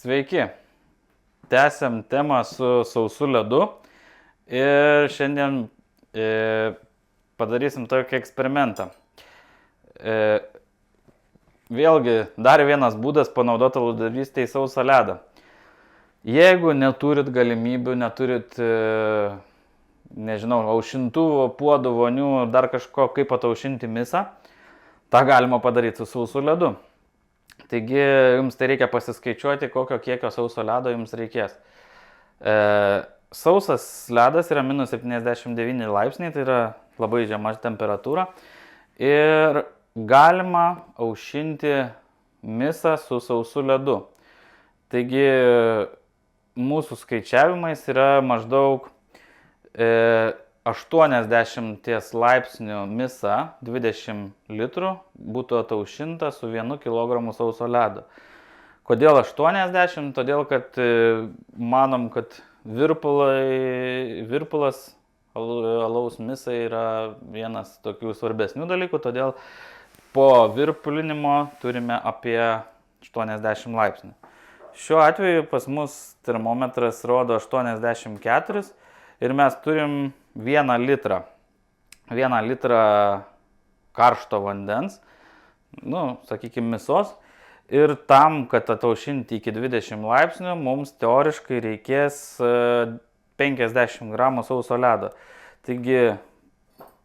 Sveiki, tęsiam temą su sausu ledu ir šiandien padarysim tokį eksperimentą. Vėlgi, dar vienas būdas panaudoti aludavystėje sausą ledą. Jeigu neturit galimybių, neturit, aušintuvo, puodų, vonių, dar kažko, kaip ataušinti misą, tą galima padaryti su sausu ledu. Taigi, jums tai reikia pasiskaičiuoti, kokio kiekio sauso ledo jums reikės. Sausas ledas yra minus 79 laipsniai, tai yra labai žema temperatūra. Ir galima aušinti misą su sausu ledu. Taigi, mūsų skaičiavimais yra maždaug 80 laipsnių misa, 20 litrų, būtų ataušinta su 1 kg sauso ledo. Kodėl 80? Todėl, kad manom, kad virpulas alaus misai yra vienas tokių svarbesnių dalykų, todėl po virpulinimo turime apie 80 laipsnių. Šiuo atveju pas mus termometras rodo 84 ir mes turim 1 litrą karšto vandens, sakykime, misos. Ir tam, kad ataušinti iki 20 laipsnių, mums teoriškai reikės 50 gramų sauso ledo. Taigi,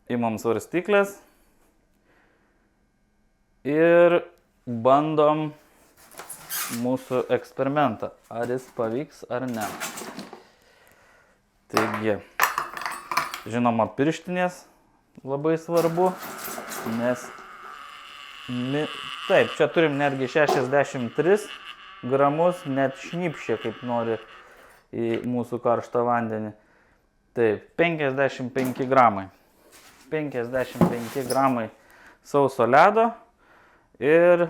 imam svarstyklės ir bandom mūsų eksperimentą. Ar jis pavyks ar ne. Taigi, žinoma, pirštinės labai svarbu, nes taip, čia turim netgi 63 gramus, net šnypščia, kaip nori į mūsų karštą vandenį. Taip, 55 gramai. 55 gramai sauso ledo ir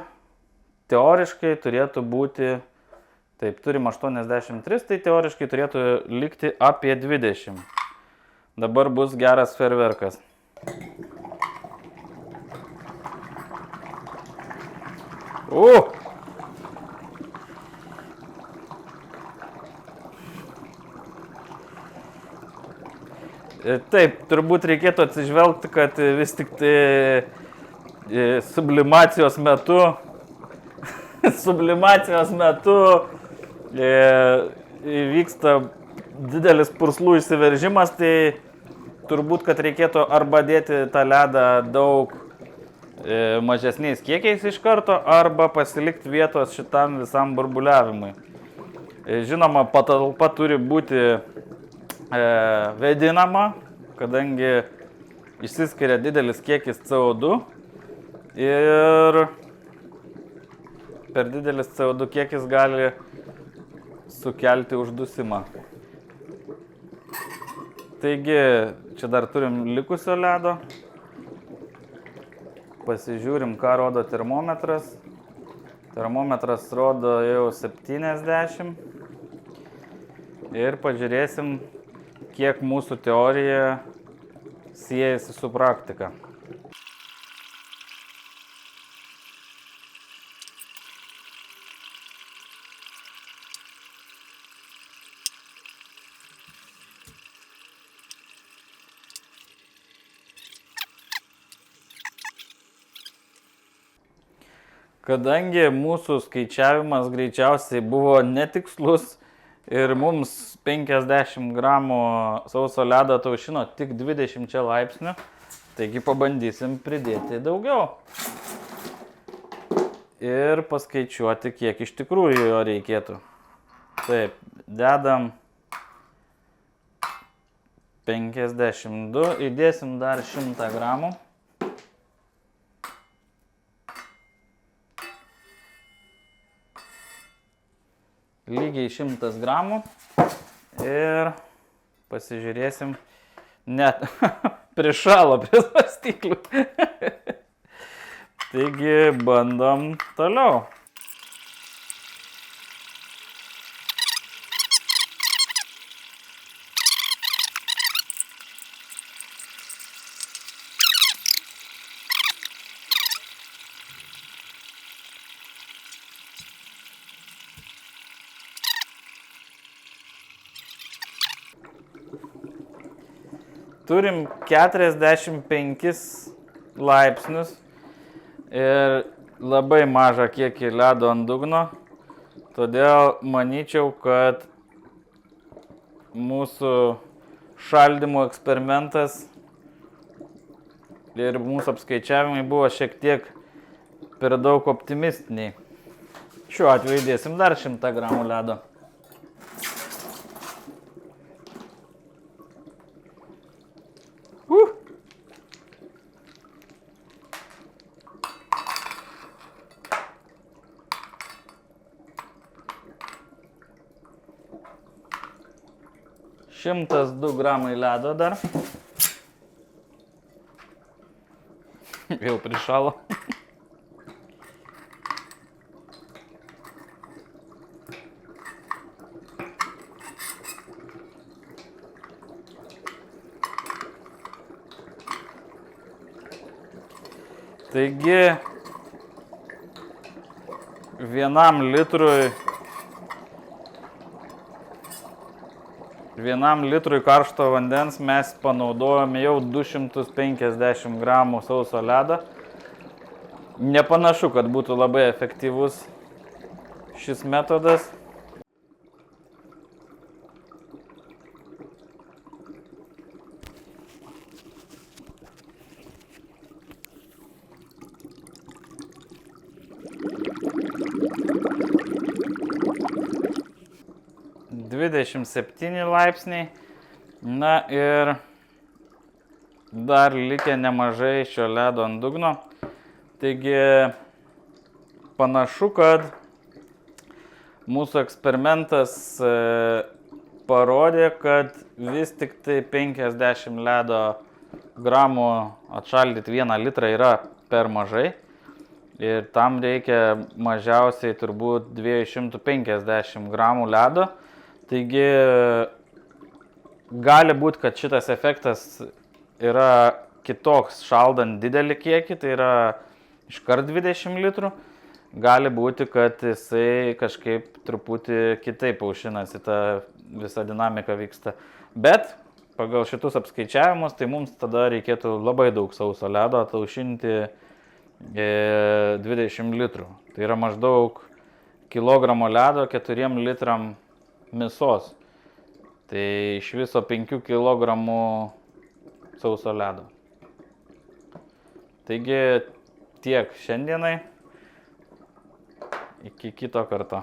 teoriškai turėtų būti, taip, turim 83, tai teoriškai turėtų likti apie 20. Dabar bus geras fejerverkas. Taip, turbūt reikėtų atsižvelgti, kad vis tik tai sublimacijos metu vyksta didelis purslų išsiveržimas, tai turbūt, kad reikėtų arba dėti tą ledą daug mažesniais kiekiais iš karto, arba pasilikti vietos šitam visam burbuliavimui. Žinoma, patalpa turi būti vėdinama, kadangi išsiskiria didelis kiekis CO2 ir per didelis CO2 kiekis gali sukelti uždusimą. Taigi, čia dar turim likusio ledo. Pasižiūrim, ką rodo termometras. Termometras rodo jau 70. Ir pažiūrėsim, kiek mūsų teorija siejasi su praktika. Kadangi mūsų skaičiavimas greičiausiai buvo netikslus ir mums 50 gramų sauso ledo ataušino tik 20 laipsnių, taigi pabandysim pridėti daugiau ir paskaičiuoti, kiek iš tikrųjų jo reikėtų. Taip, dedam 52, įdėsim dar 100 gramų. Lygiai 100 gramų ir pasižiūrėsim, net prišalo prie svarstyklių. Taigi bandom toliau. turim 45 laipsnius ir labai mažą kiekį ledo ant dugno, todėl manyčiau, kad mūsų šaldymo eksperimentas ir mūsų apskaičiavimai buvo šiek tiek per daug optimistiniai. Šiuo atveju dėsim dar 100 gramų ledo. Šimtas 2 gramai ledo dar. Vėl prišalo. Taigi, vienam litrui karšto vandens mes panaudojame jau 250 gramų sauso ledo. Nepanašu, kad būtų labai efektyvus šis metodas. Dvidešimt 27 laipsniai. Na ir dar likę nemažai šio ledo ant dugno. Taigi panašu, kad mūsų eksperimentas parodė, kad vis tik tai 50 ledo gramų atšaldyti 1 litrą yra per mažai. Ir tam reikia mažiausiai turbūt 250 gramų ledo. Taigi gali būti, kad šitas efektas yra kitoks šaldant didelį kiekį, tai yra iškart 20 litrų. Gali būti, kad jisai kažkaip truputį kitaip aušinasi, ta visa dinamika vyksta. Bet pagal šitus apskaičiavimus, tai mums tada reikėtų labai daug sauso ledo ataušinti 20 litrų. Tai yra maždaug kilogramo ledo 4 litram mėsos. Tai iš viso 5 kg sauso ledo. Taigi tiek šiandienai. Iki kito karto.